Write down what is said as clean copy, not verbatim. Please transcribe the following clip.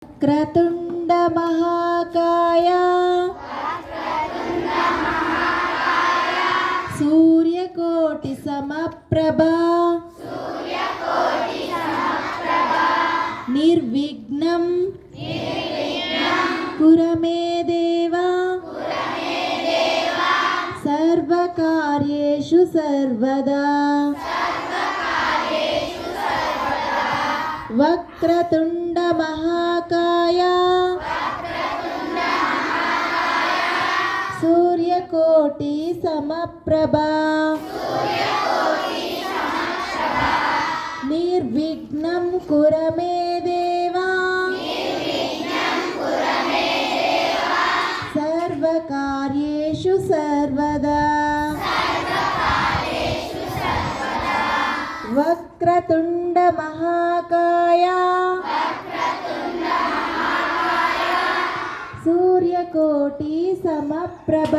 వక్రతుండ మహాకాయ సూర్యకోటి సమప్రభ నిర్విఘ్నం కురమే దేవా సర్వకార్యేషు సర్వదా వక్రతుండ మహాకాయ సూర్యకోటి సమప్రభ నిర్విఘ్నం కురమే దేవా సర్వకార్యేషు సర్వదా వక్రతుండ మహాకాయ సూర్యకోటి సమప్రభ